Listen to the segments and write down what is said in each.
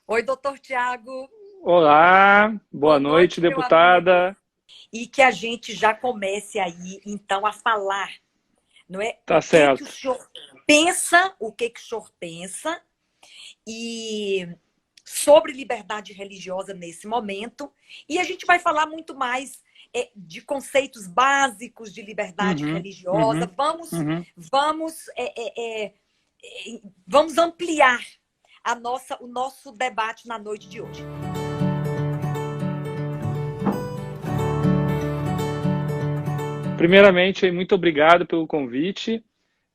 Oi, doutor Tiago. Olá, boa Boa noite, noite, meu amigo. deputada. E que a gente já comece aí, então, a falar, não é? O Tá que que o certo. senhor pensa, o que que o senhor pensa e sobre liberdade religiosa nesse momento. E a gente vai falar muito mais de conceitos básicos de liberdade Uhum, religiosa. uhum, Vamos, uhum. vamos, vamos ampliar o nosso debate na noite de hoje. Primeiramente, muito obrigado pelo convite.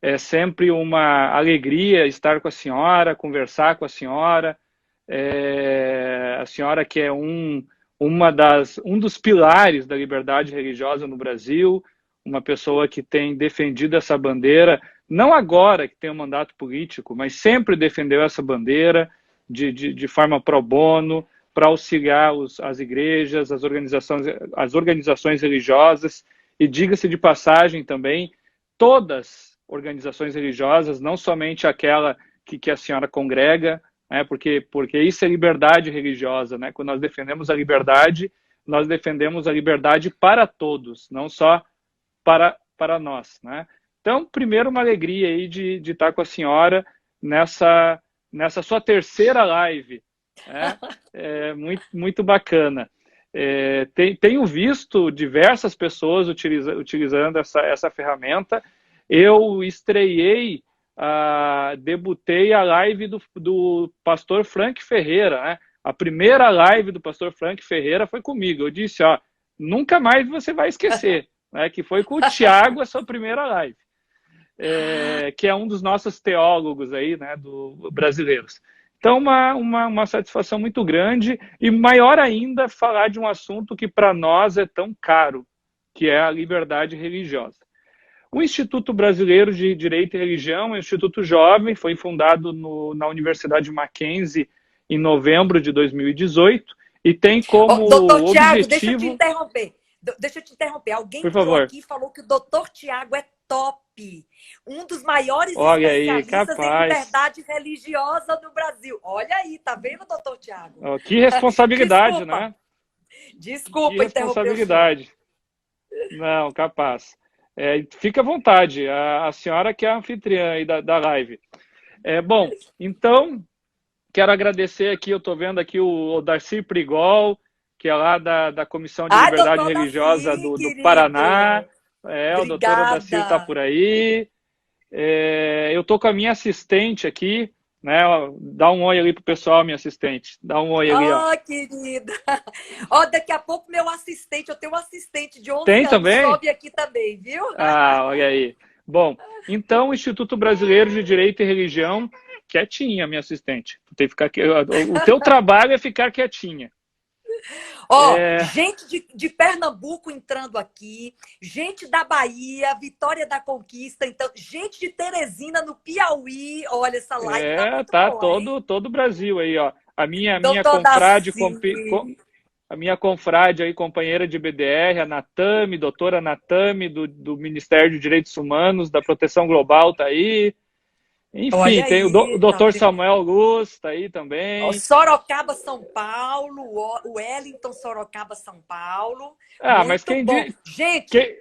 É sempre uma alegria estar com a senhora, conversar com a senhora. A senhora que é um dos pilares da liberdade religiosa no Brasil, uma pessoa que tem defendido essa bandeira, não agora que tem um mandato político, mas sempre defendeu essa bandeira de forma pro bono, para auxiliar as igrejas, as organizações religiosas, e diga-se de passagem também, todas organizações religiosas, não somente aquela que a senhora congrega, né, porque isso é liberdade religiosa, né? Quando nós defendemos a liberdade, nós defendemos a liberdade para todos, não só para nós, né? Então, primeiro, uma alegria aí de estar com a senhora nessa sua terceira live, né? Muito bacana. Tenho visto diversas pessoas utilizando essa ferramenta. Eu estreiei, debutei a live do pastor Frank Ferreira, né? A primeira live do pastor Frank Ferreira foi comigo. Eu disse, ó, nunca mais você vai esquecer, né? Que foi com o Tiago a sua primeira live, que é um dos nossos teólogos aí, né, brasileiros. Então, uma satisfação muito grande e maior ainda falar de um assunto que para nós é tão caro, que é a liberdade religiosa. O Instituto Brasileiro de Direito e Religião é um instituto jovem, foi fundado na Universidade Mackenzie em novembro de 2018 e tem Oh, como doutor Tiago, deixa eu te objetivo, interromper. Deixa eu te interromper. Alguém por entrou favor, aqui e falou que o doutor Tiago é top. Um dos maiores olha aí, especialistas em capaz, liberdade religiosa no Brasil. Olha aí, tá vendo, doutor Tiago? oh, que responsabilidade, Desculpa, né? Que desculpa interromper o senhor. responsabilidade. Não, capaz. Fica à vontade, a senhora que é a anfitriã aí da live. Bom, então, quero agradecer aqui, eu estou vendo aqui o Darcy Prigol, que é lá da Comissão de Ai, Liberdade doutor Religiosa Daci, do Paraná. querido. O doutor Odacir está Obrigada. por aí. Eu estou com a minha assistente aqui, né? Ó, dá um oi ali pro pessoal, minha assistente. Dá um oi ali, ó. Ah, querida. Ó, daqui a pouco meu assistente, eu tenho um assistente de 11 Tem anos, também? sobe aqui também, viu? Olha aí. Bom, então o Instituto Brasileiro de Direito e Religião, quietinha, minha assistente. Tu tem que ficar, o teu trabalho é ficar quietinha. Ó, É, gente de Pernambuco entrando aqui, gente da Bahia, Vitória da Conquista, então, gente de Teresina, no Piauí. Olha, essa live tá muito tá boa, hein? todo o Brasil aí, ó. A minha Doutor confrade, Daci. a minha confrade aí, companheira de BDR, a Natami, doutora Natami, do Ministério de Direitos Humanos, da Proteção Global, tá aí. Enfim, Olha tem o aí, tá doutor vendo? Samuel Luz, tá aí Ó, também. Sorocaba, São Paulo, o Wellington, Sorocaba, São Paulo. Mas Muito bom. Gente, quem...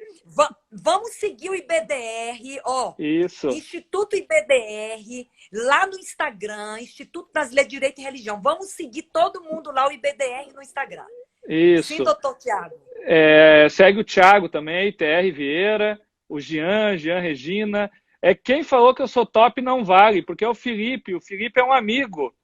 vamos seguir o IBDR, ó. Isso, Instituto IBDR, lá no Instagram, Instituto Brasileiro de Direito e Religião. Vamos seguir todo mundo lá, o IBDR no Instagram. Sim, isso. doutor Tiago. Segue o Thiago também, TR Vieira, o Jean Regina. Quem falou que eu sou top não vale, porque é o Felipe. O Felipe é um amigo.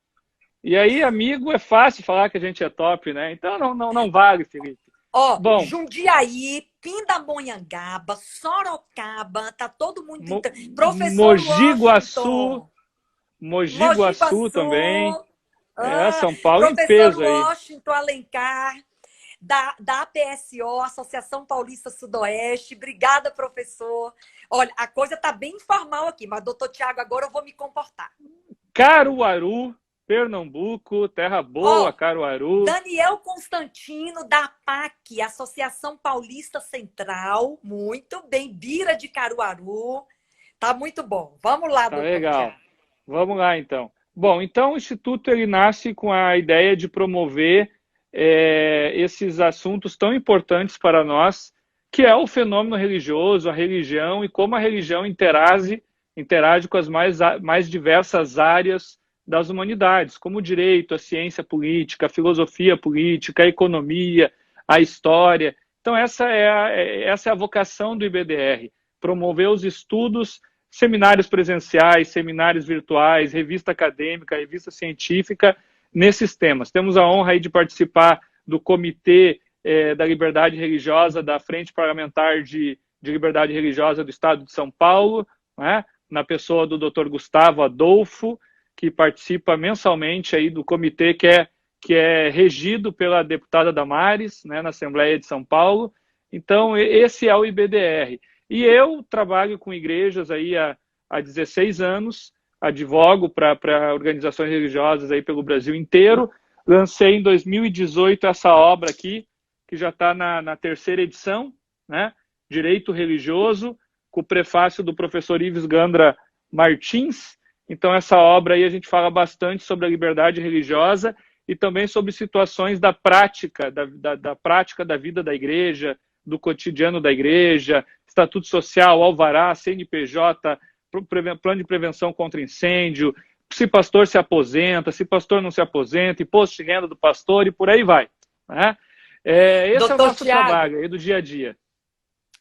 E aí, amigo, é fácil falar que a gente é top, né? Então não vale, Felipe. Ó, Bom, Jundiaí, Pindamonhangaba, Sorocaba, tá todo mundo Mo entrando. Professor Mogi Guaçu, Washington, Mogi Mogi Guaçu também. Guaçu, ah, São Paulo em professor peso aí. Washington Alencar, da APSO, Associação Paulista Sudoeste. Obrigada, professor. Olha, a coisa tá bem informal aqui, mas, doutor Tiago, agora eu vou me comportar. Caruaru, Pernambuco, terra boa, Ó, Caruaru. Daniel Constantino, da APAC, Associação Paulista Central. Muito bem. Bira de Caruaru. Tá muito bom. Vamos lá, Tá doutor legal. Tiago. Vamos lá, então. Bom, então o Instituto ele nasce com a ideia de promover esses assuntos tão importantes para nós, que é o fenômeno religioso, a religião e como a religião interage com as mais diversas áreas das humanidades, como o direito, a ciência política, a filosofia política, a economia, a história. Então, essa é a vocação do IBDR, promover os estudos, seminários presenciais, seminários virtuais, revista acadêmica, revista científica, nesses temas. Temos a honra aí de participar do Comitê da Liberdade Religiosa, da Frente Parlamentar de Liberdade Religiosa do Estado de São Paulo, né? Na pessoa do Dr. Gustavo Adolfo, que participa mensalmente aí do comitê que é regido pela deputada Damares, né, na Assembleia de São Paulo. Então, esse é o IBDR. E eu trabalho com igrejas aí há 16 anos, advogo para organizações religiosas aí pelo Brasil inteiro. Lancei em 2018 essa obra aqui, que já está na terceira edição, né? Direito Religioso, com o prefácio do professor Ives Gandra Martins. Então, essa obra aí a gente fala bastante sobre a liberdade religiosa e também sobre situações da prática, da prática da vida da igreja, do cotidiano da igreja, estatuto social, alvará, CNPJ, plano de prevenção contra incêndio, se pastor se aposenta, se pastor não se aposenta, imposto de renda do pastor e por aí vai, né? Esse é o nosso trabalho aí do dia a dia.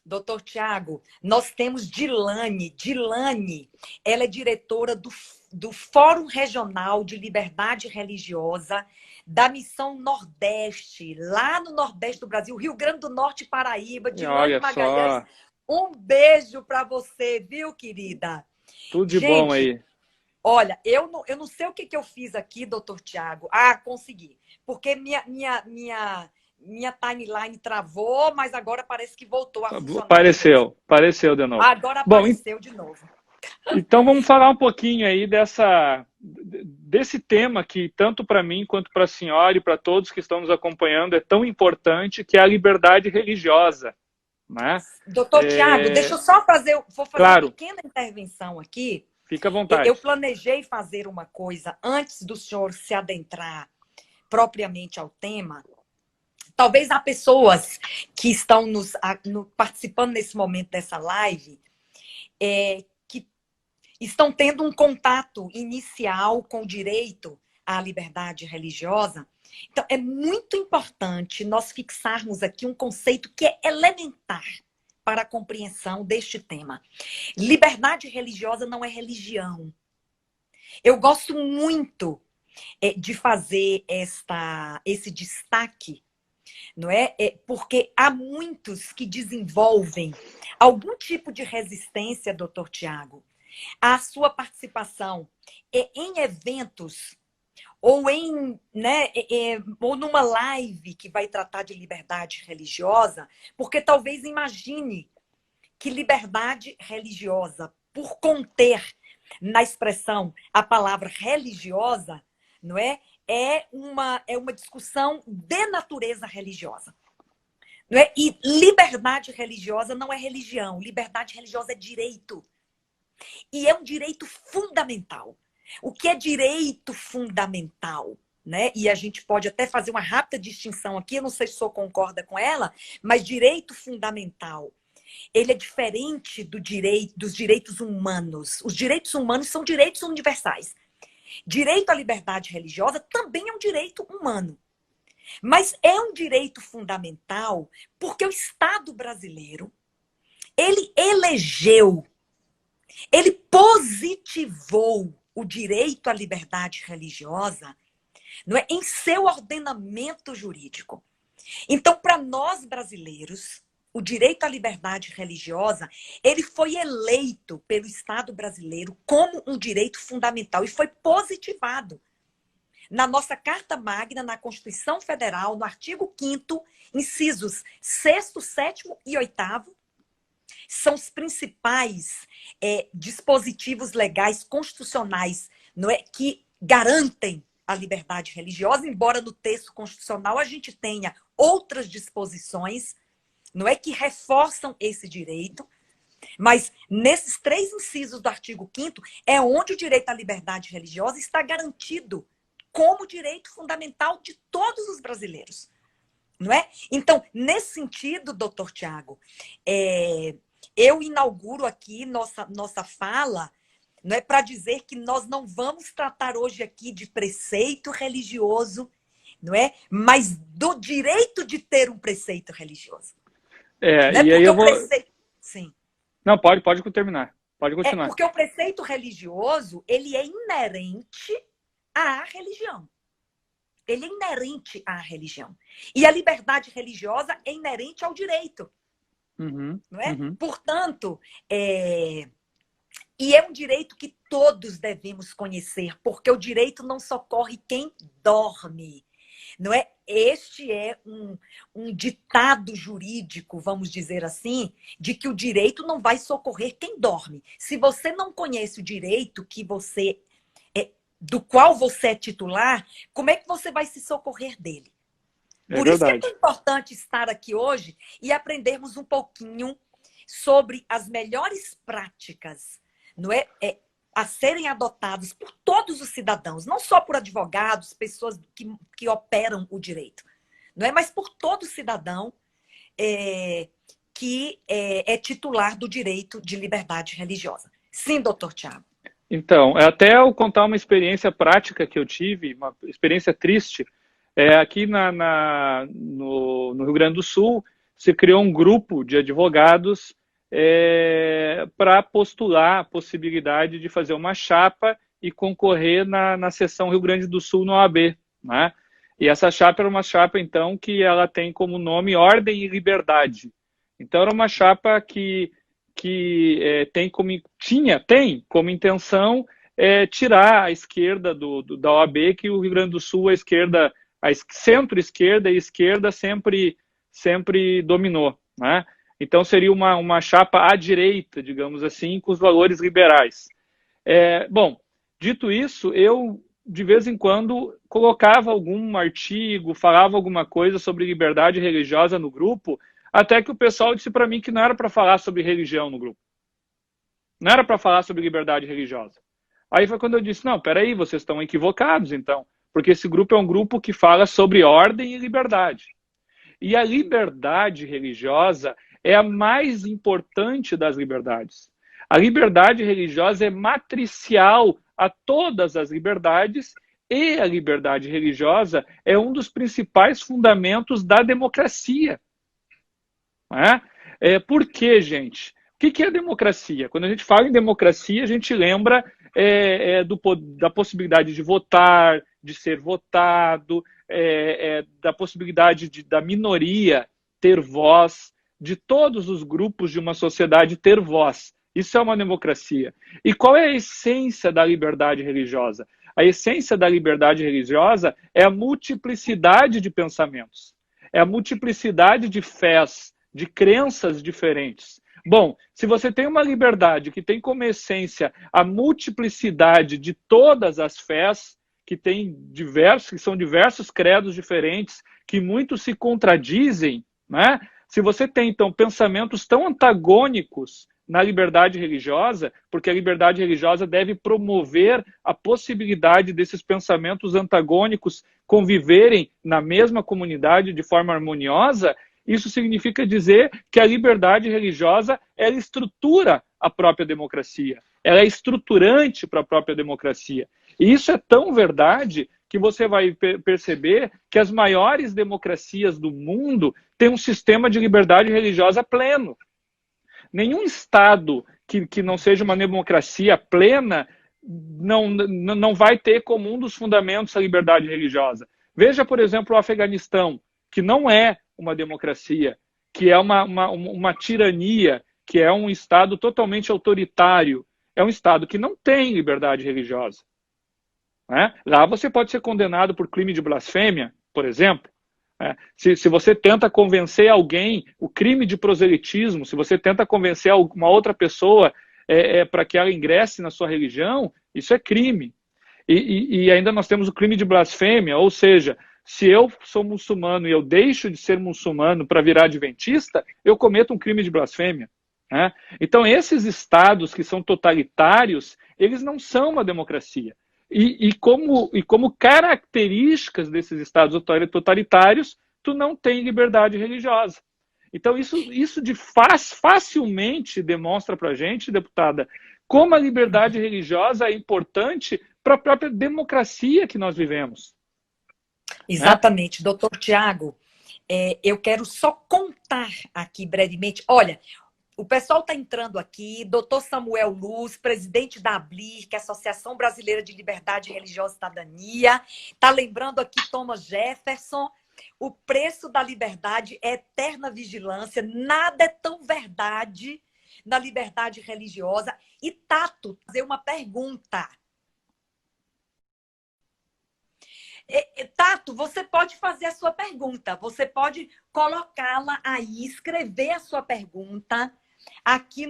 Doutor Tiago, nós temos Dilane. Dilane, ela é diretora do Fórum Regional de Liberdade Religiosa da Missão Nordeste, lá no Nordeste do Brasil, Rio Grande do Norte e Paraíba. Dilane Magalhães, um beijo para você, viu, querida? Tudo de bom aí. Olha, eu não sei o que eu fiz aqui, doutor Tiago. Consegui. Porque minha timeline travou, mas agora parece que voltou a funcionar. Apareceu de novo. Agora apareceu de novo. Então vamos falar um pouquinho aí desse tema que tanto para mim quanto para a senhora e para todos que estão nos acompanhando é tão importante, que é a liberdade religiosa, né? Doutor Tiago, deixa eu só fazer uma pequena intervenção aqui. Fica à vontade. Eu planejei fazer uma coisa antes do senhor se adentrar propriamente ao tema. Talvez há pessoas que estão participando nesse momento dessa live que estão tendo um contato inicial com o direito à liberdade religiosa. Então, é muito importante nós fixarmos aqui um conceito que é elementar para a compreensão deste tema. Liberdade religiosa não é religião. Eu gosto muito de fazer esse destaque, não é? Porque há muitos que desenvolvem algum tipo de resistência, doutor Tiago, à sua participação em eventos ou ou numa live que vai tratar de liberdade religiosa, porque talvez imagine que liberdade religiosa, por conter na expressão a palavra religiosa, não é? É uma discussão de natureza religiosa. Não é? E liberdade religiosa não é religião. Liberdade religiosa é direito. E é um direito fundamental. O que é direito fundamental? Né? E a gente pode até fazer uma rápida distinção aqui, eu não sei se o senhor concorda com ela, mas direito fundamental, ele é diferente dos direitos humanos. Os direitos humanos são direitos universais. Direito à liberdade religiosa também é um direito humano. Mas é um direito fundamental porque o Estado brasileiro, ele elegeu, ele positivou o direito à liberdade religiosa, não é, em seu ordenamento jurídico. Então, para nós brasileiros, o direito à liberdade religiosa, ele foi eleito pelo Estado brasileiro como um direito fundamental e foi positivado na nossa Carta Magna, na Constituição Federal, no artigo 5º, incisos 6º, 7º e 8º, são os principais dispositivos legais constitucionais, não é, que garantem a liberdade religiosa, embora no texto constitucional a gente tenha outras disposições, não é, que reforçam esse direito, Mas nesses 3 incisos do artigo 5º é onde o direito à liberdade religiosa está garantido como direito fundamental de todos os brasileiros. Não é? Então, nesse sentido, doutor Tiago, eu inauguro aqui nossa fala, não é, para dizer que nós não vamos tratar hoje aqui de preceito religioso, não é? Mas do direito de ter um preceito religioso. E aí eu vou... Sim. Não, pode terminar. Pode continuar. Porque o preceito religioso, ele é inerente à religião. Ele é inerente à religião. E a liberdade religiosa é inerente ao direito. Não é? Portanto, e é um direito que todos devemos conhecer, porque o direito não socorre quem dorme. Não é? Este é um ditado jurídico, vamos dizer assim, de que o direito não vai socorrer quem dorme. Se você não conhece o direito do qual você é titular, como é que você vai se socorrer dele? Por isso que é tão importante estar aqui hoje e aprendermos um pouquinho sobre as melhores práticas, não é? A serem adotadas por todos os cidadãos, não só por advogados, pessoas que operam o direito, não é? Mas por todo cidadão que é titular do direito de liberdade religiosa. Sim, doutor Tiago. Então, até eu contar uma experiência prática que eu tive, uma experiência triste, aqui no Rio Grande do Sul, se criou um grupo de advogados para postular a possibilidade de fazer uma chapa e concorrer na seção Rio Grande do Sul no OAB, né? E essa chapa era uma chapa, então, que ela tem como nome Ordem e Liberdade. Então, era uma chapa que tem como intenção tirar a esquerda da OAB, que o Rio Grande do Sul, a centro-esquerda e esquerda sempre dominou, né? Então, seria uma chapa à direita, digamos assim, com os valores liberais. Bom, dito isso, eu, de vez em quando, colocava algum artigo, falava alguma coisa sobre liberdade religiosa no grupo, até que o pessoal disse para mim que não era para falar sobre religião no grupo. Não era para falar sobre liberdade religiosa. Aí foi quando eu disse, não, peraí, vocês estão equivocados, então. Porque esse grupo é um grupo que fala sobre ordem e liberdade. E a liberdade religiosa é a mais importante das liberdades. A liberdade religiosa é matricial a todas as liberdades e a liberdade religiosa é um dos principais fundamentos da democracia. Por quê, gente? O que é democracia? Quando a gente fala em democracia, a gente lembra da possibilidade de votar, de ser votado, da possibilidade da minoria ter voz, de todos os grupos de uma sociedade ter voz. Isso é uma democracia. E qual é a essência da liberdade religiosa? A essência da liberdade religiosa é a multiplicidade de pensamentos, é a multiplicidade de fés, de crenças diferentes. Bom, se você tem uma liberdade que tem como essência a multiplicidade de todas as fés, que são diversos credos diferentes, que muitos se contradizem, né? Se você tem, então, pensamentos tão antagônicos na liberdade religiosa, porque a liberdade religiosa deve promover a possibilidade desses pensamentos antagônicos conviverem na mesma comunidade de forma harmoniosa, isso significa dizer que a liberdade religiosa, ela estrutura a própria democracia. Ela é estruturante para a própria democracia. E isso é tão verdade que você vai perceber que as maiores democracias do mundo têm um sistema de liberdade religiosa pleno. Nenhum Estado que não seja uma democracia plena não vai ter como um dos fundamentos a liberdade religiosa. Veja, por exemplo, o Afeganistão, que não é uma democracia, que é uma tirania, que é um Estado totalmente autoritário. É um Estado que não tem liberdade religiosa. Lá você pode ser condenado por crime de blasfêmia, por exemplo. Se você tenta convencer alguém, o crime de proselitismo, se você tenta convencer uma outra pessoa para que ela ingresse na sua religião, isso é crime. E ainda nós temos o crime de blasfêmia, ou seja, se eu sou muçulmano e eu deixo de ser muçulmano para virar adventista, eu cometo um crime de blasfêmia. né? Então, esses estados que são totalitários, eles não são uma democracia. E como características desses estados totalitários, tu não tem liberdade religiosa. Então, isso facilmente demonstra para a gente, deputada, como a liberdade religiosa é importante para a própria democracia que nós vivemos. Exatamente. Doutor Tiago, eu quero só contar aqui brevemente. Olha, o pessoal está entrando aqui, doutor Samuel Luz, presidente da ABLIR, que é a Associação Brasileira de Liberdade Religiosa e Cidadania. Está lembrando aqui Thomas Jefferson. O preço da liberdade é eterna vigilância. Nada é tão verdade na liberdade religiosa. E Tato, fazer uma pergunta. Tato, você pode fazer a sua pergunta. Você pode colocá-la aí, escrever a sua pergunta aqui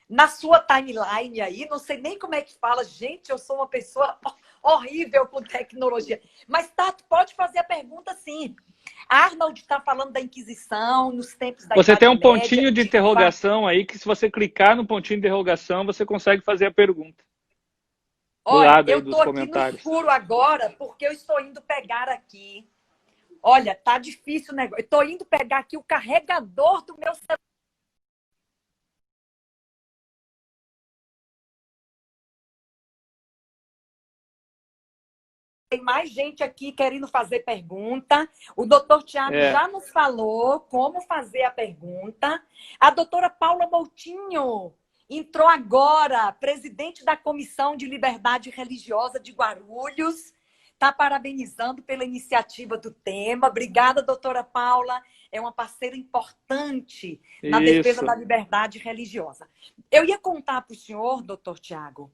na sua timeline aí. Não sei nem como é que fala. Gente, eu sou uma pessoa horrível com tecnologia. Mas, Tato, pode fazer a pergunta, sim. Arnold está falando da Inquisição, nos tempos da Você Idade tem um Média, pontinho de interrogação aí, que se você clicar no pontinho de interrogação, você consegue fazer a pergunta. Do Olha, lado aí eu dos estou aqui no comentários. escuro agora, porque eu estou indo pegar aqui. Olha, tá difícil o negócio. Eu estou indo pegar aqui o carregador do meu celular. Tem mais gente aqui querendo fazer pergunta. O doutor Tiago já nos falou como fazer a pergunta. A doutora Paula Moutinho entrou agora, presidente da Comissão de Liberdade Religiosa de Guarulhos. Está parabenizando pela iniciativa do tema. Obrigada, doutora Paula. É uma parceira importante na defesa da liberdade religiosa. Eu ia contar para o senhor, doutor Tiago,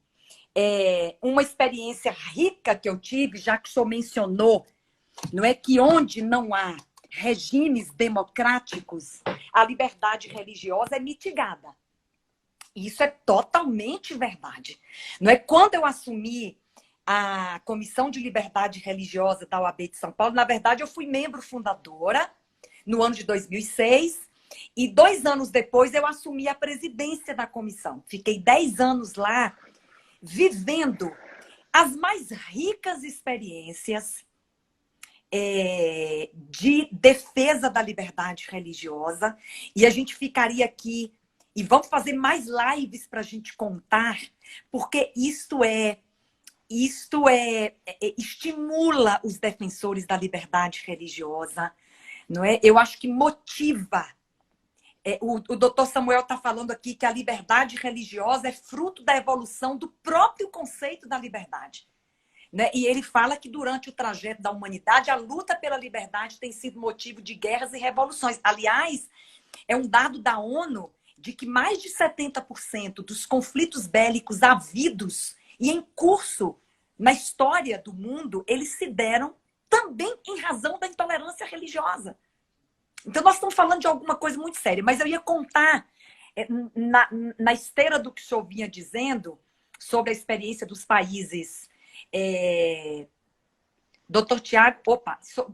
uma experiência rica que eu tive, já que o senhor mencionou, não é que onde não há regimes democráticos, a liberdade religiosa é mitigada. Isso é totalmente verdade. Não é? Quando eu assumi a Comissão de Liberdade Religiosa da OAB de São Paulo, na verdade, eu fui membro fundadora no ano de 2006, e 2 anos depois eu assumi a presidência da comissão. Fiquei 10 anos lá, vivendo as mais ricas experiências de defesa da liberdade religiosa. E a gente ficaria aqui, e vamos fazer mais lives para a gente contar, porque isto estimula os defensores da liberdade religiosa, não é? Eu acho que motiva. O doutor Samuel está falando aqui que a liberdade religiosa é fruto da evolução do próprio conceito da liberdade. Né? E ele fala que durante o trajeto da humanidade, a luta pela liberdade tem sido motivo de guerras e revoluções. Aliás, é um dado da ONU de que mais de 70% dos conflitos bélicos havidos e em curso na história do mundo, eles se deram também em razão da intolerância religiosa. Então, nós estamos falando de alguma coisa muito séria, mas eu ia contar, na esteira do que o senhor vinha dizendo, sobre a experiência dos países. Doutor Tiago,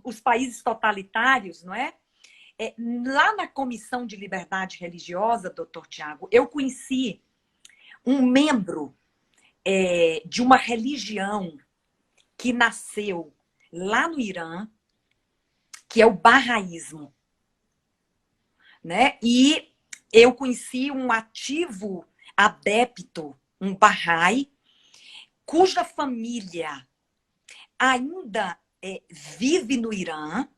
os países totalitários, não é? Lá na Comissão de Liberdade Religiosa, doutor Tiago, eu conheci um membro de uma religião que nasceu lá no Irã, que é o Bahaísmo. Né? E eu conheci um ativo adepto, um Bahá'í, cuja família ainda vive no Irã,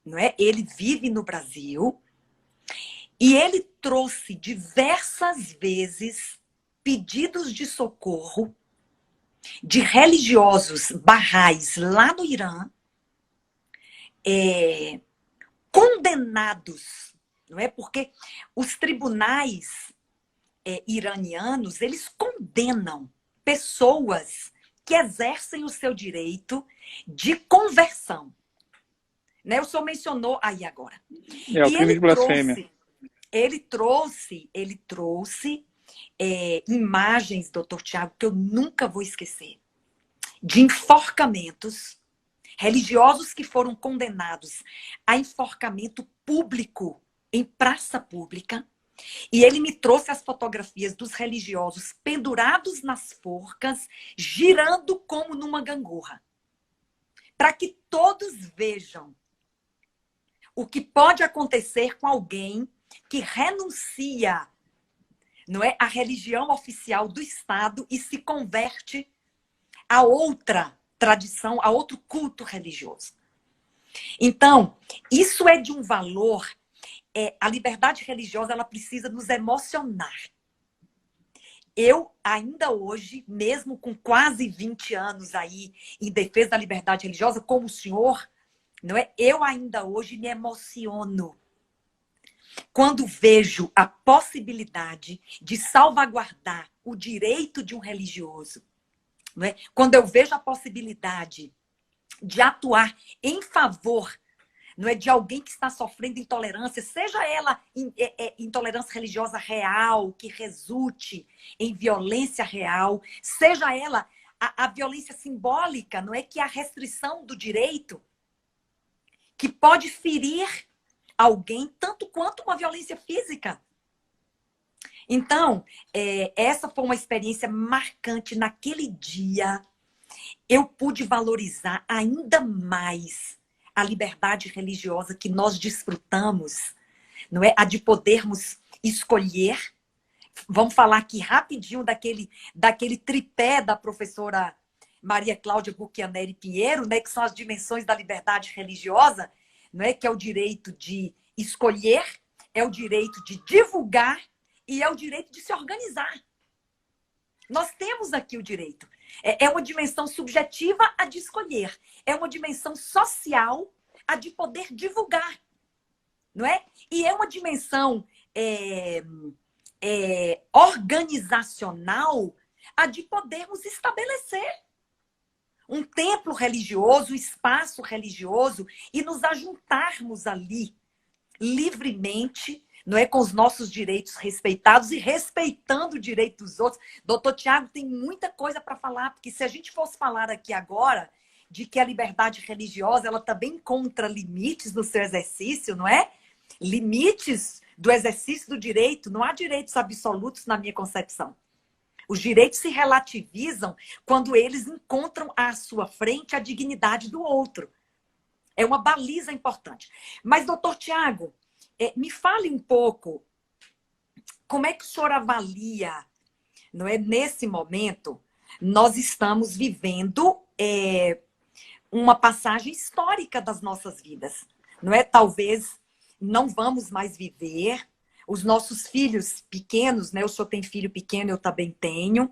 não é? Ele vive no Brasil, e ele trouxe diversas vezes pedidos de socorro de religiosos Bahá'ís lá no Irã, condenados, não é? Porque os tribunais iranianos, eles condenam pessoas que exercem o seu direito de conversão. Né? O senhor mencionou aí agora. É o crime de blasfêmia. Ele trouxe imagens, doutor Tiago, que eu nunca vou esquecer, de enforcamentos, religiosos que foram condenados a enforcamento público em praça pública, e ele me trouxe as fotografias dos religiosos pendurados nas forcas, girando como numa gangorra, para que todos vejam o que pode acontecer com alguém que renuncia, não é, à religião oficial do Estado e se converte a outra tradição, a outro culto religioso. Então, isso é de um valor. A liberdade religiosa, ela precisa nos emocionar. Eu, ainda hoje, mesmo com quase 20 anos aí em defesa da liberdade religiosa, como o senhor, não é? Eu ainda hoje me emociono quando vejo a possibilidade de salvaguardar o direito de um religioso, não é? Quando eu vejo a possibilidade de atuar em favor, não é, de alguém que está sofrendo intolerância, seja ela intolerância religiosa real, que resulte em violência real, seja ela a violência simbólica, não é, que é a restrição do direito, que pode ferir alguém tanto quanto uma violência física. Então, essa foi uma experiência marcante. Naquele dia, eu pude valorizar ainda mais a liberdade religiosa que nós desfrutamos, não é? A de podermos escolher. Vamos falar aqui rapidinho daquele tripé da professora Maria Cláudia Buchianeri Pinheiro, né? Que são as dimensões da liberdade religiosa, não é? Que é o direito de escolher, é o direito de divulgar e é o direito de se organizar. Nós temos aqui o direito. É uma dimensão subjetiva a de escolher. É uma dimensão social a de poder divulgar. Não é? E é uma dimensão organizacional a de podermos estabelecer um templo religioso, um espaço religioso e nos ajuntarmos ali livremente, não é, com os nossos direitos respeitados e respeitando o direito dos outros. Doutor Tiago tem muita coisa para falar, porque se a gente fosse falar aqui agora de que a liberdade religiosa ela também encontra limites no seu exercício, não é? Limites do exercício do direito. Não há direitos absolutos na minha concepção. Os direitos se relativizam quando eles encontram à sua frente a dignidade do outro. É uma baliza importante. Mas, doutor Tiago, me fale um pouco como é que o senhor avalia, não é? Nesse momento, nós estamos vivendo uma passagem histórica das nossas vidas, não é? Talvez não vamos mais viver. Os nossos filhos pequenos, né? O senhor tem filho pequeno, eu também tenho,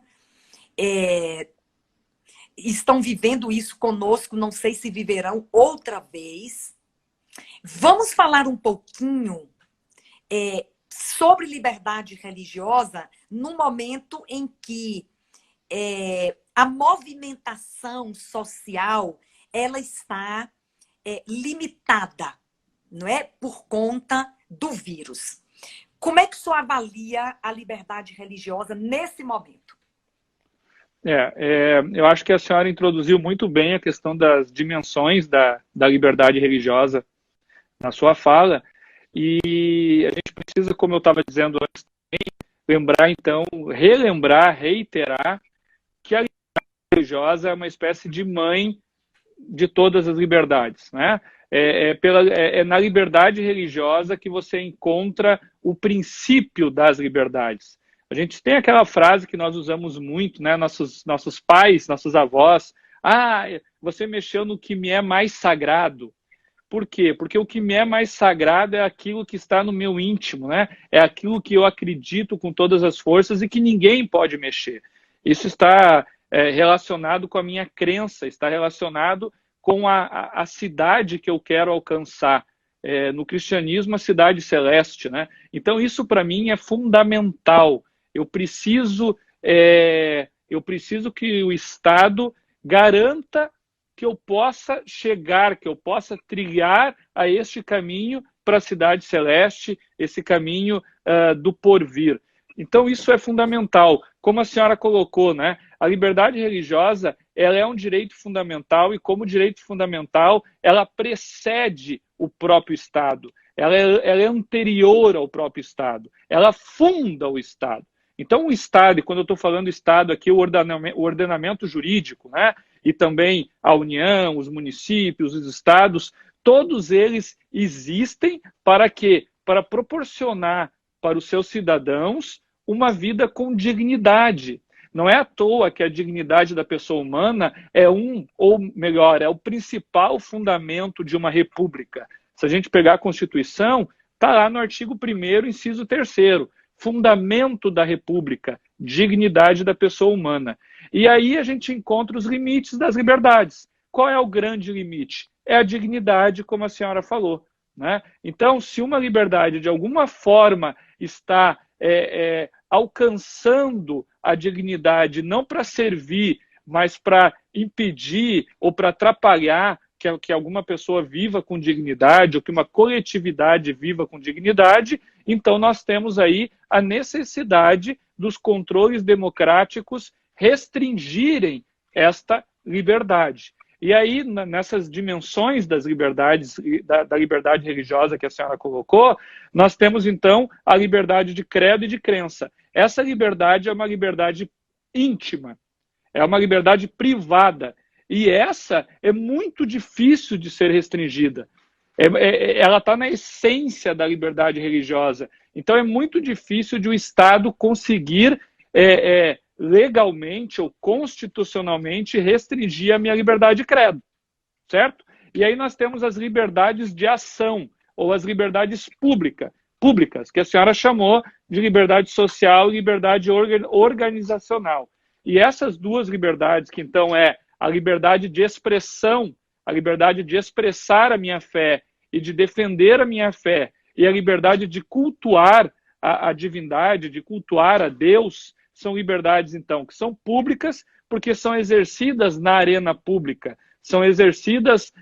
estão vivendo isso conosco, não sei se viverão outra vez. Vamos falar um pouquinho sobre liberdade religiosa no momento em que a movimentação social ela está limitada, não é? Por conta do vírus. Como é que o senhor avalia a liberdade religiosa nesse momento? Eu acho que a senhora introduziu muito bem a questão das dimensões da liberdade religiosa na sua fala, e a gente precisa, como eu estava dizendo antes, lembrar, então, relembrar, reiterar que a liberdade religiosa é uma espécie de mãe de todas as liberdades, né? É na liberdade religiosa que você encontra o princípio das liberdades. A gente tem aquela frase que nós usamos muito, né? Nossos pais, nossos avós. Você mexeu no que me é mais sagrado. Por quê? Porque o que me é mais sagrado é aquilo que está no meu íntimo, né? É aquilo que eu acredito com todas as forças e que ninguém pode mexer. Isso está relacionado com a minha crença, está relacionado com a cidade que eu quero alcançar. No cristianismo, a cidade celeste, né? Então, isso para mim é fundamental. Eu preciso que o Estado garanta que eu possa chegar, que eu possa trilhar a este caminho para a cidade celeste, esse caminho do porvir. Então, isso é fundamental. Como a senhora colocou, né? A liberdade religiosa ela é um direito fundamental e, como direito fundamental, ela precede o próprio Estado. ela é anterior ao próprio Estado, ela funda o Estado. Então, o Estado, e quando eu estou falando Estado aqui, o ordenamento jurídico, né? E também a União, os municípios, os estados, todos eles existem para quê? Para proporcionar para os seus cidadãos uma vida com dignidade. Não é à toa que a dignidade da pessoa humana é ou melhor, é o principal fundamento de uma república. Se a gente pegar a Constituição, está lá no artigo 1º, inciso 3º, fundamento da república, dignidade da pessoa humana. E aí a gente encontra os limites das liberdades. Qual é o grande limite? É a dignidade, como a senhora falou, né? Então, se uma liberdade de alguma forma está alcançando a dignidade, não para servir, mas para impedir ou para atrapalhar que alguma pessoa viva com dignidade, ou que uma coletividade viva com dignidade, então nós temos aí a necessidade dos controles democráticos restringirem esta liberdade. E aí, nessas dimensões das liberdades, da liberdade religiosa que a senhora colocou, nós temos, então, a liberdade de credo e de crença. Essa liberdade é uma liberdade íntima, é uma liberdade privada, e essa é muito difícil de ser restringida. Ela está na essência da liberdade religiosa. Então, é muito difícil de o Estado conseguir legalmente ou constitucionalmente restringir a minha liberdade de credo, certo? E aí nós temos as liberdades de ação, ou as liberdades públicas, que a senhora chamou de liberdade social e liberdade organizacional. E essas duas liberdades, que então é a liberdade de expressão, a liberdade de expressar a minha fé e de defender a minha fé, e a liberdade de cultuar a divindade, de cultuar a Deus, são liberdades, então, que são públicas, porque são exercidas na arena pública, são exercidas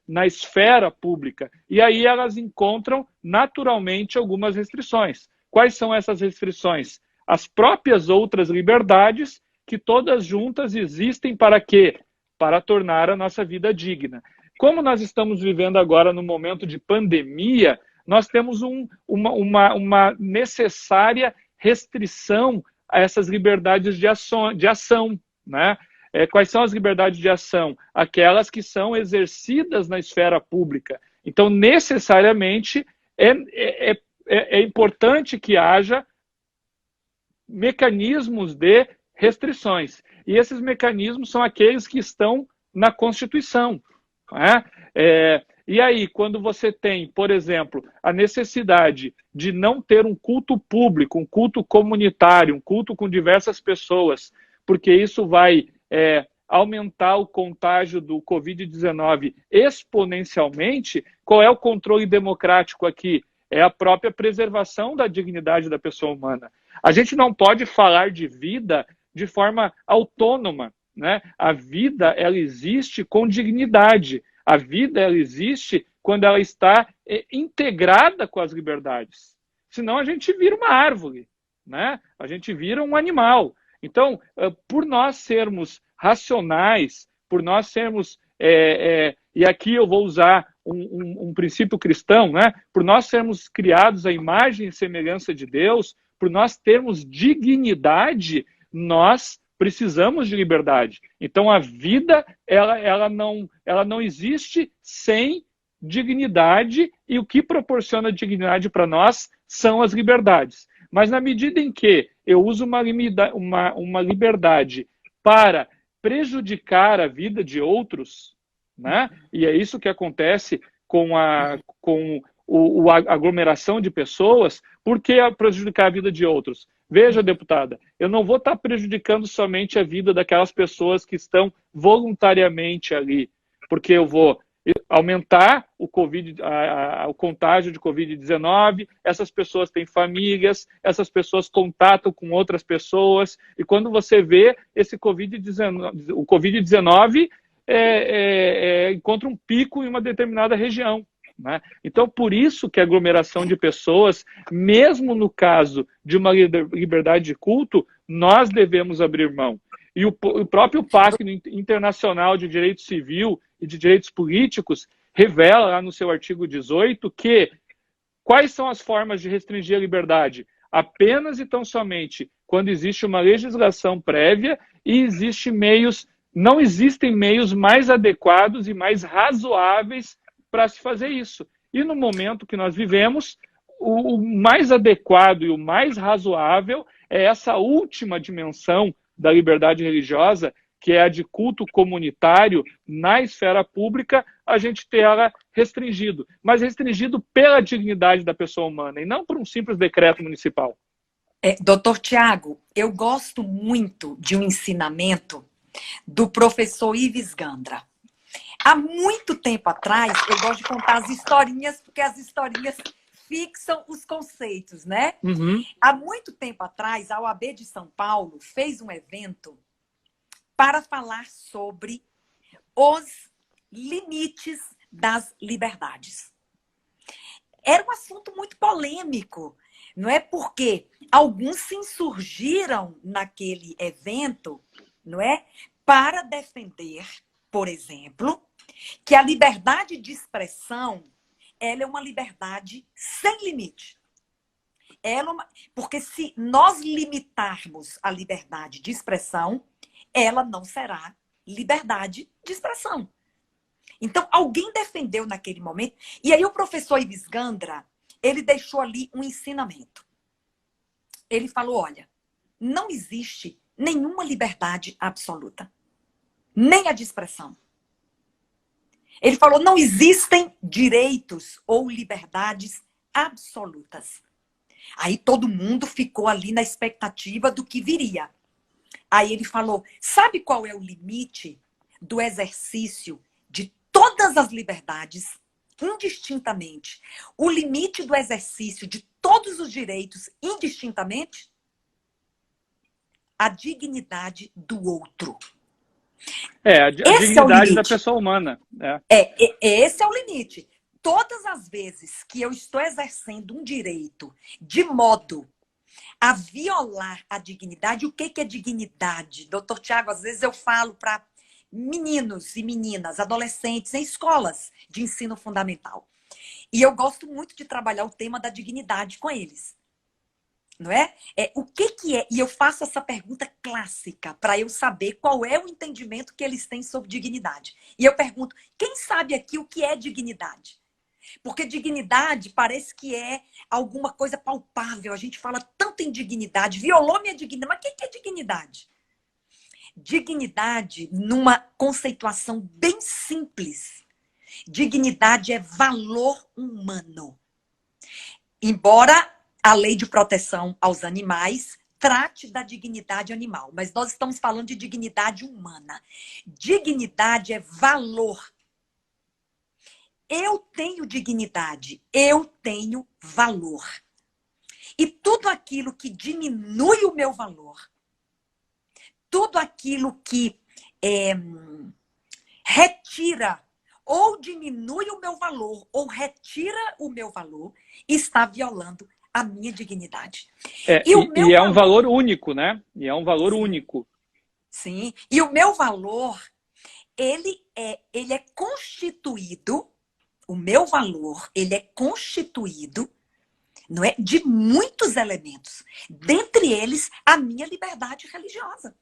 na esfera pública. E aí elas encontram, naturalmente, algumas restrições. Quais são essas restrições? As próprias outras liberdades, que todas juntas existem para quê? Para tornar a nossa vida digna. Como nós estamos vivendo agora no momento de pandemia, nós temos uma necessária restrição a essas liberdades de ação, né? Quais são as liberdades de ação? Aquelas que são exercidas na esfera pública. Então, necessariamente, é importante que haja mecanismos de restrições. E esses mecanismos são aqueles que estão na Constituição. Né? E aí, quando você tem, por exemplo, a necessidade de não ter um culto público, um culto comunitário, um culto com diversas pessoas, porque isso vai aumentar o contágio do Covid-19 exponencialmente, qual é o controle democrático aqui? É a própria preservação da dignidade da pessoa humana. A gente não pode falar de vida de forma autônoma, né? A vida, ela existe com dignidade. A vida, ela existe quando ela está integrada com as liberdades. Senão a gente vira uma árvore, né? A gente vira um animal. Então, por nós sermos racionais, por nós sermos... e aqui eu vou usar um princípio cristão, né? Por nós sermos criados à imagem e semelhança de Deus, por nós termos dignidade, nós precisamos de liberdade. Então, a vida, ela não existe sem dignidade, e o que proporciona dignidade para nós são as liberdades. Mas na medida em que eu uso uma liberdade para prejudicar a vida de outros, né? E é isso que acontece com a aglomeração de pessoas. Por que prejudicar a vida de outros? Veja, deputada, eu não vou estar prejudicando somente a vida daquelas pessoas que estão voluntariamente ali, porque eu vou aumentar o contágio de Covid-19, essas pessoas têm famílias, essas pessoas contatam com outras pessoas, e quando você vê esse o Covid-19 encontra um pico em uma determinada região. Né? Então, por isso que a aglomeração de pessoas, mesmo no caso de uma liberdade de culto, nós devemos abrir mão. E o próprio Pacto Internacional de Direito Civil e de Direitos Políticos revela lá no seu artigo 18 que quais são as formas de restringir a liberdade? Apenas e tão somente quando existe uma legislação prévia e não existem meios mais adequados e mais razoáveis para se fazer isso. E no momento que nós vivemos, o mais adequado e o mais razoável é essa última dimensão da liberdade religiosa, que é a de culto comunitário na esfera pública, a gente ter ela restringido, mas restringido pela dignidade da pessoa humana e não por um simples decreto municipal. Doutor Tiago, eu gosto muito de um ensinamento do professor Ives Gandra. Há muito tempo atrás, eu gosto de contar as historinhas, porque as historinhas fixam os conceitos, né? Uhum. Há muito tempo atrás, a OAB de São Paulo fez um evento para falar sobre os limites das liberdades. Era um assunto muito polêmico, não é? Porque alguns se insurgiram naquele evento, não é? Para defender, por exemplo, que a liberdade de expressão, ela é uma liberdade sem limite. Porque se nós limitarmos a liberdade de expressão, ela não será liberdade de expressão. Então, alguém defendeu naquele momento, e aí o professor Ives Gandra, ele deixou ali um ensinamento. Ele falou, olha, não existe nenhuma liberdade absoluta, nem a de expressão. Ele falou, não existem direitos ou liberdades absolutas. Aí todo mundo ficou ali na expectativa do que viria. Aí ele falou, sabe qual é o limite do exercício de todas as liberdades, indistintamente? O limite do exercício de todos os direitos, indistintamente? A dignidade do outro. A dignidade da pessoa humana. Esse é o limite. Todas as vezes que eu estou exercendo um direito de modo a violar a dignidade, o que é dignidade? Doutor Tiago, às vezes eu falo para meninos e meninas, adolescentes, em escolas de ensino fundamental. E eu gosto muito de trabalhar o tema da dignidade com eles. Não é? O que é? E eu faço essa pergunta clássica para eu saber qual é o entendimento que eles têm sobre dignidade. E eu pergunto, quem sabe aqui o que é dignidade? Porque dignidade parece que é alguma coisa palpável. A gente fala tanto em dignidade, violou minha dignidade. Mas o que é dignidade? Dignidade, numa conceituação bem simples, dignidade é valor humano. Embora a lei de proteção aos animais trate da dignidade animal, mas nós estamos falando de dignidade humana. Dignidade é valor. Eu tenho dignidade, eu tenho valor. E tudo aquilo que diminui o meu valor, tudo aquilo que retira ou diminui o meu valor ou retira o meu valor, está violando a minha dignidade. E é um valor único, né? E é um valor único. Sim. E o meu valor, ele é constituído, o meu valor, ele é constituído, não é, de muitos elementos. Dentre eles, a minha liberdade religiosa.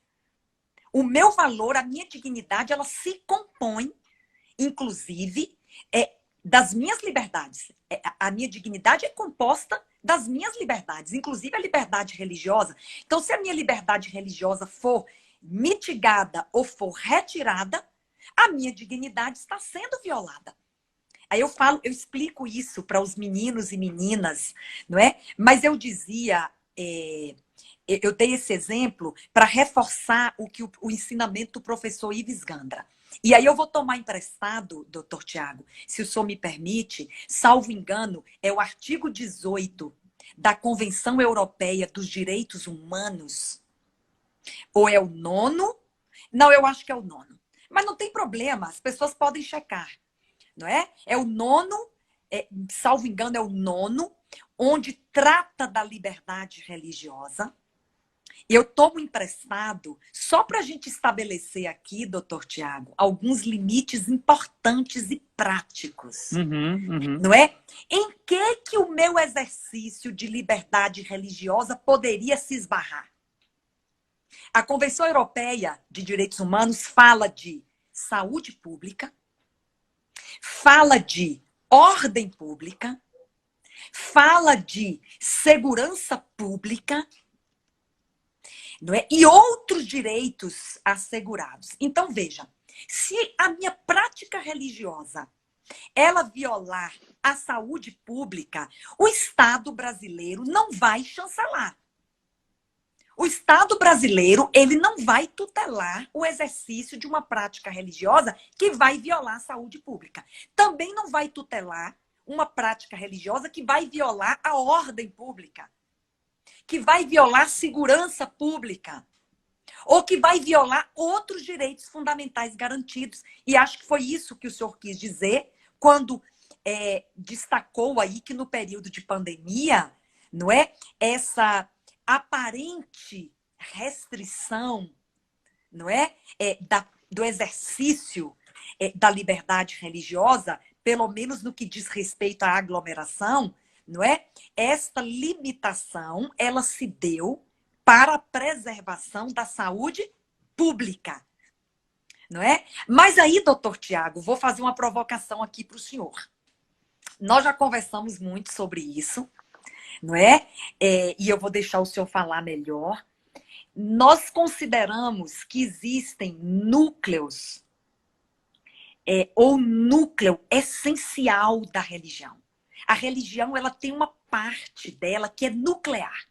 O meu valor, a minha dignidade, ela se compõe, inclusive, das minhas liberdades. A minha dignidade é composta das minhas liberdades, inclusive a liberdade religiosa. Então, se a minha liberdade religiosa for mitigada ou for retirada, a minha dignidade está sendo violada. Aí eu explico isso para os meninos e meninas, não é? Mas eu dizia, eu dei esse exemplo para reforçar o ensinamento do professor Ives Gandra. E aí eu vou tomar emprestado, doutor Tiago, se o senhor me permite, salvo engano, é o artigo 18 da Convenção Europeia dos Direitos Humanos. Ou é o 9º? Não, eu acho que é o 9º. Mas não tem problema, as pessoas podem checar. Não é? É o 9º, salvo engano, é o 9º, onde trata da liberdade religiosa. Eu tomo emprestado só para a gente estabelecer aqui, doutor Tiago, alguns limites importantes e práticos, não é? Em que o meu exercício de liberdade religiosa poderia se esbarrar? A Convenção Europeia de Direitos Humanos fala de saúde pública, fala de ordem pública, fala de segurança pública, não é? E outros direitos assegurados. Então, veja, se a minha prática religiosa ela violar a saúde pública, o Estado brasileiro não vai chancelar. O Estado brasileiro, ele não vai tutelar o exercício de uma prática religiosa que vai violar a saúde pública. Também não vai tutelar uma prática religiosa que vai violar a ordem pública, que vai violar a segurança pública, ou que vai violar outros direitos fundamentais garantidos. E acho que foi isso que o senhor quis dizer quando destacou aí que no período de pandemia, não é, essa aparente restrição, não é, do exercício da liberdade religiosa, pelo menos no que diz respeito à aglomeração, não é? Esta limitação, ela se deu para a preservação da saúde pública, não é? Mas aí, doutor Tiago, vou fazer uma provocação aqui para o senhor. Nós já conversamos muito sobre isso, não é? E eu vou deixar o senhor falar melhor. Nós consideramos que existem núcleos ou núcleo essencial da religião. A religião, ela tem uma parte dela que é nuclear,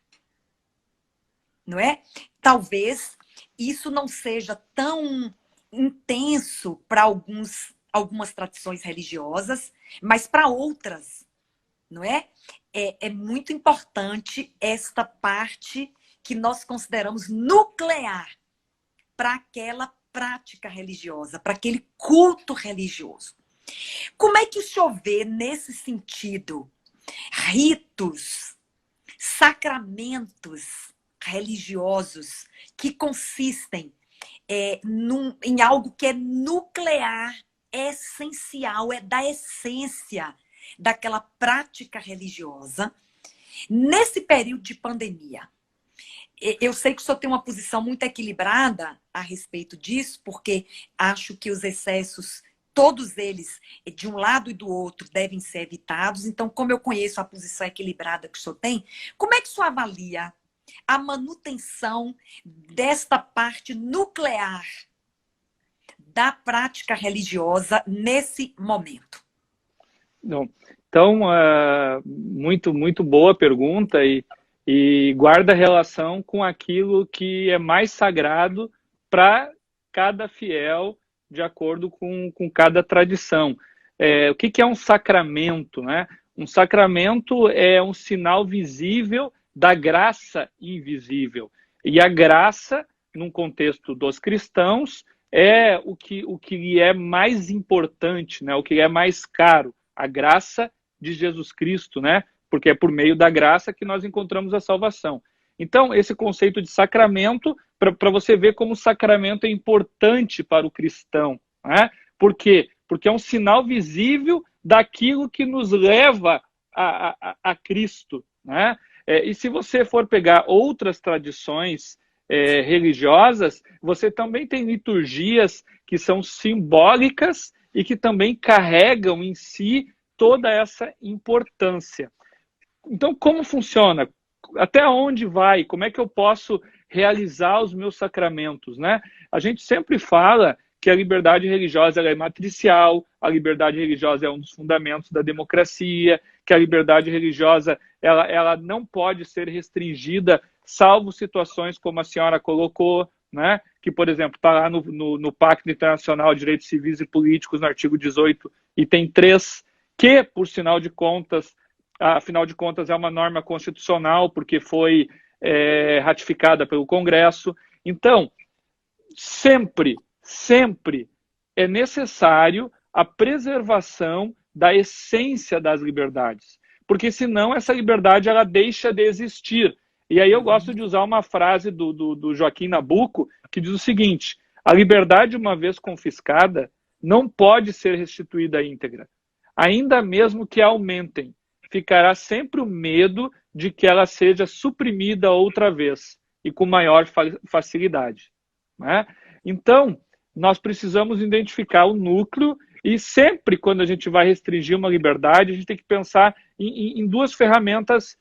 não é? Talvez isso não seja tão intenso para algumas tradições religiosas, mas para outras, não é? É muito importante esta parte que nós consideramos nuclear para aquela prática religiosa, para aquele culto religioso. Como é que o senhor vê, nesse sentido, ritos, sacramentos religiosos que consistem em algo que é nuclear, essencial, é da essência daquela prática religiosa, nesse período de pandemia? Eu sei que o senhor tem uma posição muito equilibrada a respeito disso, porque acho que os excessos, todos eles, de um lado e do outro, devem ser evitados. Então, como eu conheço a posição equilibrada que o senhor tem, como é que o senhor avalia a manutenção desta parte nuclear da prática religiosa nesse momento? Não. Então, muito boa pergunta e guarda relação com aquilo que é mais sagrado para cada fiel, de acordo com cada tradição. O que é um sacramento, né? Um sacramento é um sinal visível da graça invisível. E a graça, num contexto dos cristãos, é o que é mais importante, né? O que é mais caro, a graça de Jesus Cristo, né? Porque é por meio da graça que nós encontramos a salvação. Então, esse conceito de sacramento, para você ver como o sacramento é importante para o cristão, né? Por quê? Porque é um sinal visível daquilo que nos leva a Cristo, né? E se você for pegar outras tradições religiosas, você também tem liturgias que são simbólicas e que também carregam em si toda essa importância. Então, como funciona? Até onde vai? Como é que eu posso realizar os meus sacramentos, né? A gente sempre fala que a liberdade religiosa ela é matricial, a liberdade religiosa é um dos fundamentos da democracia, que a liberdade religiosa ela não pode ser restringida, salvo situações como a senhora colocou, né? Que, por exemplo, está lá no Pacto Internacional de Direitos Civis e Políticos, no artigo 18, item 3, que, por sinal de contas, afinal de contas, é uma norma constitucional, porque foi ratificada pelo Congresso. Então, sempre é necessário a preservação da essência das liberdades, porque senão essa liberdade ela deixa de existir. E aí eu gosto de usar uma frase do Joaquim Nabuco, que diz o seguinte: a liberdade, uma vez confiscada, não pode ser restituída íntegra. Ainda mesmo que aumentem, ficará sempre o medo de que ela seja suprimida outra vez, e com maior facilidade. Né? Então, nós precisamos identificar o núcleo, e sempre quando a gente vai restringir uma liberdade, a gente tem que pensar em duas ferramentas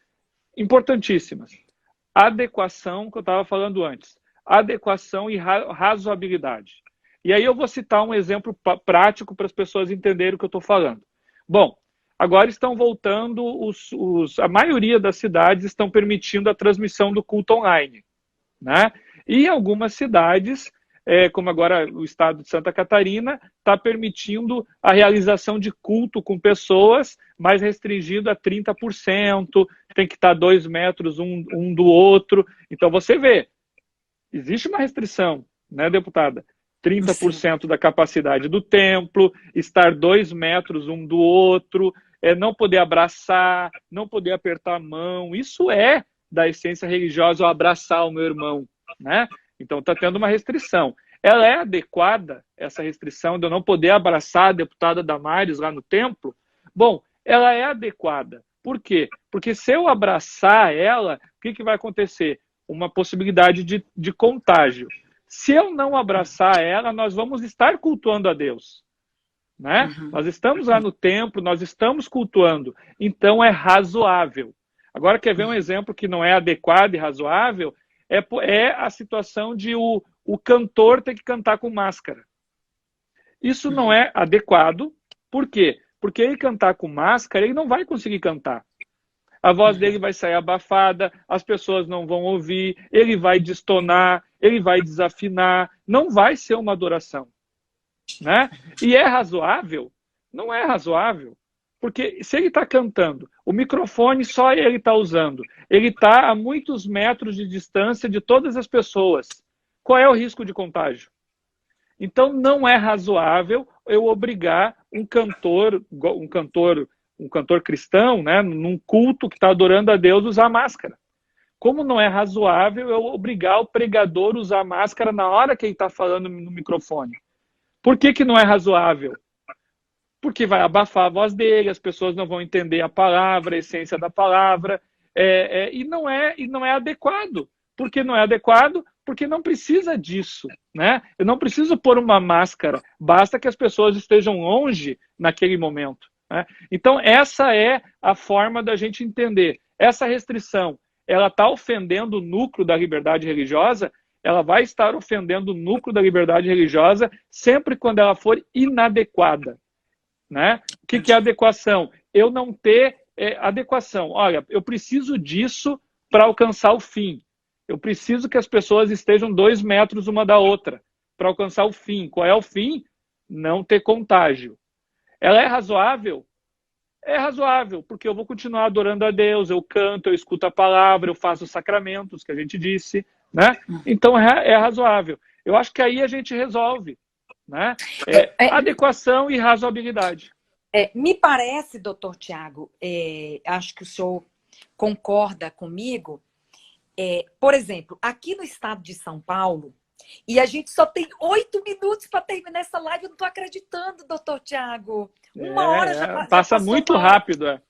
importantíssimas. Adequação, que eu estava falando antes. Adequação e razoabilidade. E aí eu vou citar um exemplo prático para as pessoas entenderem o que eu estou falando. Bom, agora estão voltando, a maioria das cidades estão permitindo a transmissão do culto online. Né? E algumas cidades, como agora o estado de Santa Catarina, está permitindo a realização de culto com pessoas, mas restringido a 30%, tem que estar 2 metros um do outro. Então você vê, existe uma restrição, né, deputada? 30% da capacidade do templo, estar 2 metros um do outro, não poder abraçar, não poder apertar a mão. Isso é da essência religiosa, eu abraçar o meu irmão, né? Então está tendo uma restrição. Ela é adequada, essa restrição de eu não poder abraçar a deputada Damares lá no templo? Bom, ela é adequada. Por quê? Porque se eu abraçar ela, o que vai acontecer? Uma possibilidade de contágio. Se eu não abraçar ela, nós vamos estar cultuando a Deus. Né? Nós estamos lá no templo, nós estamos cultuando. Então é razoável. Agora, quer ver um exemplo que não é adequado e razoável? É a situação de o cantor ter que cantar com máscara. Isso não é adequado. Por quê? Porque ele cantar com máscara, ele não vai conseguir cantar. A voz dele vai sair abafada, as pessoas não vão ouvir, ele vai destonar, ele vai desafinar, não vai ser uma adoração. Né? E é razoável? Não é razoável. Porque se ele está cantando, o microfone só ele está usando, ele está a muitos metros de distância de todas as pessoas. Qual é o risco de contágio? Então não é razoável eu obrigar um cantor cristão, né, num culto que está adorando a Deus, usar máscara. Como não é razoável eu obrigar o pregador a usar máscara na hora que ele está falando no microfone? Por que não é razoável? Porque vai abafar a voz dele, as pessoas não vão entender a palavra, a essência da palavra, e não é adequado. Por que não é adequado? Porque não precisa disso. Né? Eu não preciso pôr uma máscara, basta que as pessoas estejam longe naquele momento. Né? Então, essa é a forma da gente entender. Essa restrição, ela está ofendendo o núcleo da liberdade religiosa, ela vai estar ofendendo o núcleo da liberdade religiosa sempre quando ela for inadequada. Né? O que é adequação? Eu não ter adequação. Olha, eu preciso disso para alcançar o fim. Eu preciso que as pessoas estejam 2 metros uma da outra para alcançar o fim. Qual é o fim? Não ter contágio. Ela é razoável? É razoável, porque eu vou continuar adorando a Deus, eu canto, eu escuto a palavra, eu faço os sacramentos, que a gente disse. Né? Então é razoável. Eu acho que aí a gente resolve. Né? Adequação e razoabilidade. Me parece, doutor Tiago, acho que o senhor concorda comigo, por exemplo, aqui no estado de São Paulo, e a gente só tem 8 minutos para terminar essa live, eu não estou acreditando, doutor Tiago. 1 hora já passa muito rápido.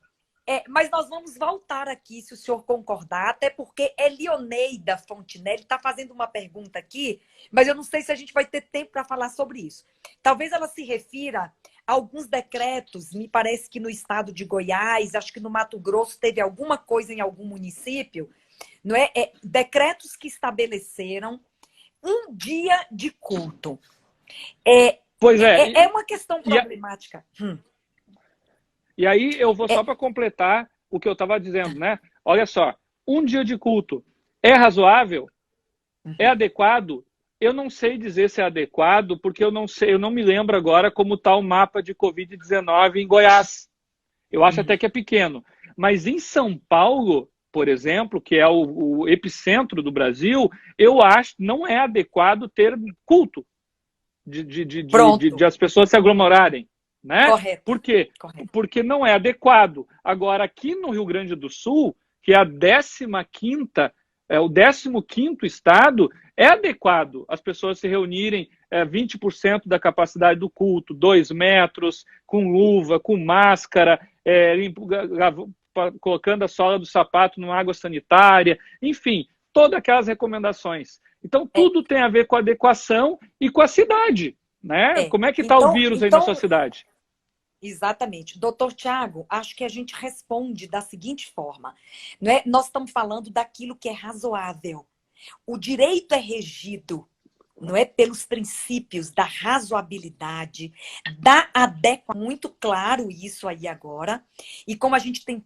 Mas nós vamos voltar aqui, se o senhor concordar, até porque Leoneida Fontinelli está fazendo uma pergunta aqui, mas eu não sei se a gente vai ter tempo para falar sobre isso. Talvez ela se refira a alguns decretos, me parece que no estado de Goiás, acho que no Mato Grosso teve alguma coisa em algum município, não é? Decretos que estabeleceram um dia de culto. Pois é. É uma questão problemática. E aí eu vou só para completar o que eu estava dizendo, né? Olha só, um dia de culto é razoável? É adequado? Eu não sei dizer se é adequado, porque eu não me lembro agora como está o mapa de Covid-19 em Goiás. Eu acho até que é pequeno. Mas em São Paulo, por exemplo, que é o epicentro do Brasil, eu acho que não é adequado ter culto de as pessoas se aglomerarem. Né? Correto. Por quê? Correto. Porque não é adequado. Agora, aqui no Rio Grande do Sul, que é a 15ª o 15º estado é adequado as pessoas se reunirem 20% da capacidade do culto, 2 metros, com luva, com máscara, colocando a sola do sapato numa água sanitária, enfim, todas aquelas recomendações. Então, tudo tem a ver com a adequação e com a cidade, né? Como é que está o vírus aí na sua cidade? Exatamente. Doutor Tiago, acho que a gente responde da seguinte forma, não é? Nós estamos falando daquilo que é razoável. O direito é regido, não é, pelos princípios da razoabilidade, da adequação, muito claro isso aí agora. E como a gente tem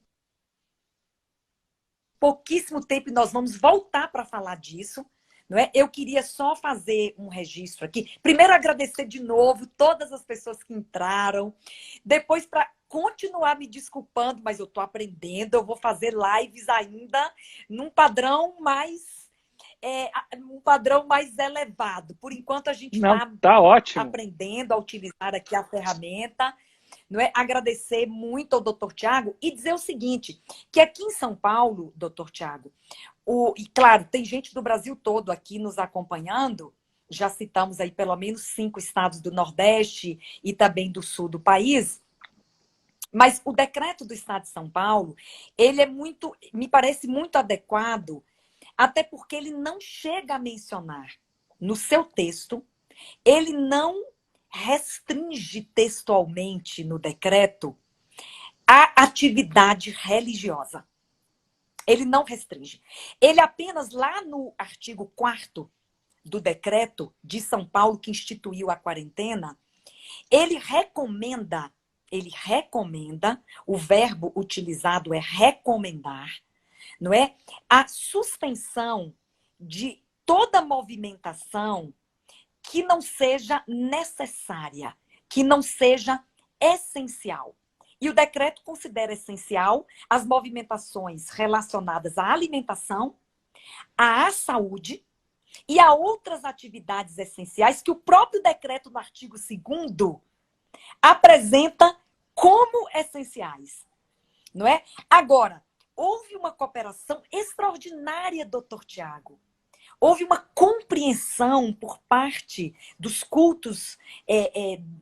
pouquíssimo tempo, nós vamos voltar para falar disso. Não é? Eu queria só fazer um registro aqui. Primeiro, agradecer de novo todas as pessoas que entraram. Depois, para continuar me desculpando, mas eu estou aprendendo, eu vou fazer lives ainda num padrão mais elevado. Por enquanto, a gente tá ótimo, aprendendo a utilizar aqui a ferramenta. Não é? Agradecer muito ao doutor Tiago e dizer o seguinte, que aqui em São Paulo, doutor Tiago, e claro, tem gente do Brasil todo aqui nos acompanhando, já citamos aí pelo menos 5 estados do Nordeste e também do Sul do país, mas o decreto do Estado de São Paulo, ele me parece muito adequado, até porque ele não chega a mencionar no seu texto, ele não restringe textualmente no decreto a atividade religiosa. Ele não restringe. Ele apenas, lá no artigo 4º do decreto de São Paulo, que instituiu a quarentena, ele recomenda, o verbo utilizado é recomendar, não é? A suspensão de toda movimentação que não seja necessária, que não seja essencial. E o decreto considera essencial as movimentações relacionadas à alimentação, à saúde e a outras atividades essenciais que o próprio decreto, no artigo 2º, apresenta como essenciais. Não é? Agora, houve uma cooperação extraordinária, doutor Tiago. Houve uma compreensão por parte dos cultos,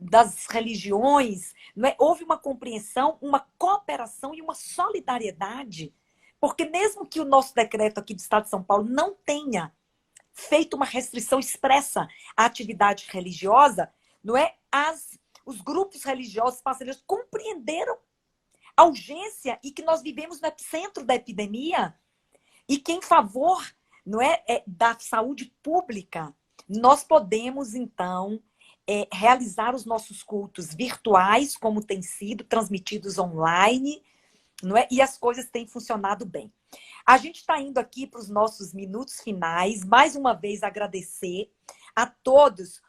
das religiões, não é? Houve uma compreensão, uma cooperação e uma solidariedade, porque mesmo que o nosso decreto aqui do Estado de São Paulo não tenha feito uma restrição expressa à atividade religiosa, não é? Os grupos religiosos parceiros compreenderam a urgência e que nós vivemos no epicentro da epidemia e que em favor, não é, da saúde pública, nós podemos, então, realizar os nossos cultos virtuais, como tem sido, transmitidos online, não é? E as coisas têm funcionado bem. A gente está indo aqui para os nossos minutos finais, mais uma vez agradecer a todos.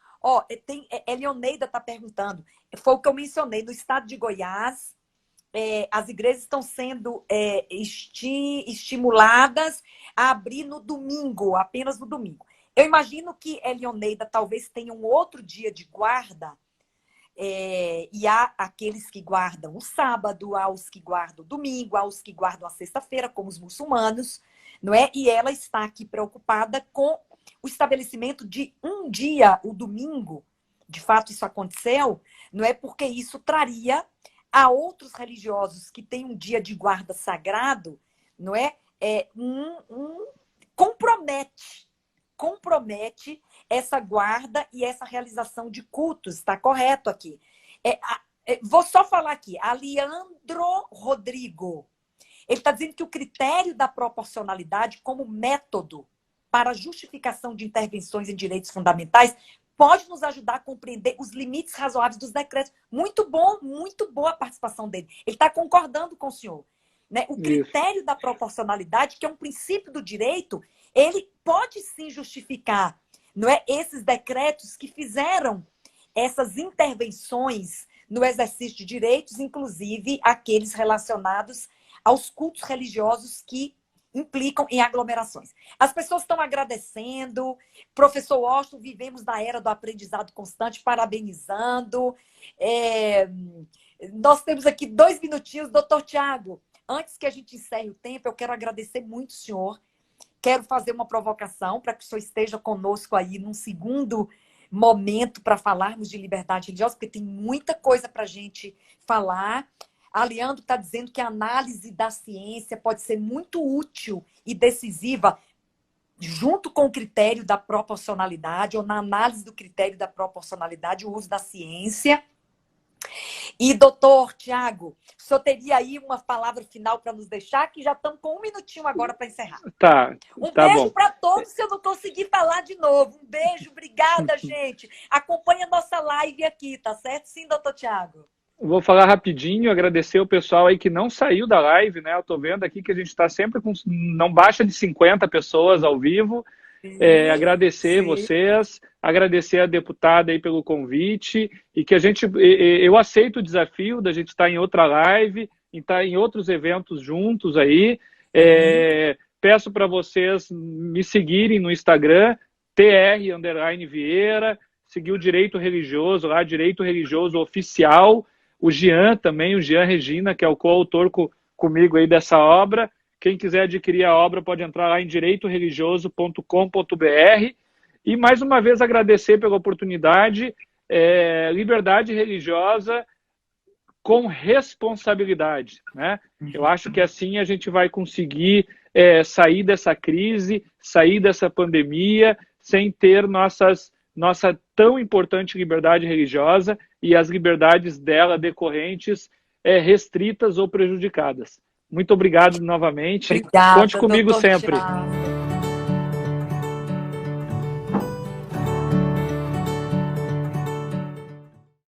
Elioneida está perguntando, foi o que eu mencionei, no estado de Goiás, as igrejas estão sendo estimuladas a abrir no domingo, apenas no domingo. Eu imagino que Elioneida talvez tenha um outro dia de guarda, e há aqueles que guardam o sábado, há os que guardam o domingo, há os que guardam a sexta-feira, como os muçulmanos, não é? E ela está aqui preocupada com o estabelecimento de um dia, o domingo. De fato, isso aconteceu, não é? Porque isso traria a outros religiosos que têm um dia de guarda sagrado, não é? Compromete essa guarda e essa realização de cultos. Está correto aqui. Vou só falar aqui. A Leandro Rodrigo. Ele está dizendo que o critério da proporcionalidade como método para justificação de intervenções em direitos fundamentais pode nos ajudar a compreender os limites razoáveis dos decretos. Muito bom, muito boa a participação dele. Ele está concordando com o senhor. Né? O critério da proporcionalidade, que é um princípio do direito, ele pode sim justificar, não é, esses decretos que fizeram essas intervenções no exercício de direitos, inclusive aqueles relacionados aos cultos religiosos que implicam em aglomerações. As pessoas estão agradecendo. Professor Washington, vivemos na era do aprendizado constante, parabenizando. Nós temos aqui 2 minutinhos. Doutor Tiago, antes que a gente encerre o tempo, eu quero agradecer muito o senhor, quero fazer uma provocação para que o senhor esteja conosco aí num segundo momento para falarmos de liberdade religiosa, porque tem muita coisa para a gente falar. A Leandro está dizendo que a análise da ciência pode ser muito útil e decisiva junto com o critério da proporcionalidade, ou na análise do critério da proporcionalidade, o uso da ciência. E, doutor Tiago, o senhor teria aí uma palavra final para nos deixar, que já estamos com 1 minutinho agora para encerrar. Tá Beijo bom. para todos, se eu não conseguir falar de novo. Um beijo, obrigada, gente. Acompanha a nossa live aqui, tá certo? Sim, doutor Tiago. Vou falar rapidinho, agradecer o pessoal aí que não saiu da live, né? Eu tô vendo aqui que a gente está sempre com não baixa de 50 pessoas ao vivo. Agradecer vocês, agradecer a deputada aí pelo convite e que eu aceito o desafio da gente estar em outra live, estar em outros eventos juntos aí. Peço para vocês me seguirem no Instagram, TR_Vieira, seguir o Direito Religioso lá, Direito Religioso Oficial. O Jean também, o Jean Regina, que é o coautor comigo aí dessa obra. Quem quiser adquirir a obra pode entrar lá em direitoreligioso.com.br. E mais uma vez agradecer pela oportunidade. Liberdade religiosa com responsabilidade, né? Eu acho que assim a gente vai conseguir sair dessa crise, sair dessa pandemia, sem ter nossa tão importante liberdade religiosa e as liberdades dela decorrentes restritas ou prejudicadas. Muito obrigado novamente. Obrigada, Conte comigo sempre. Tiago.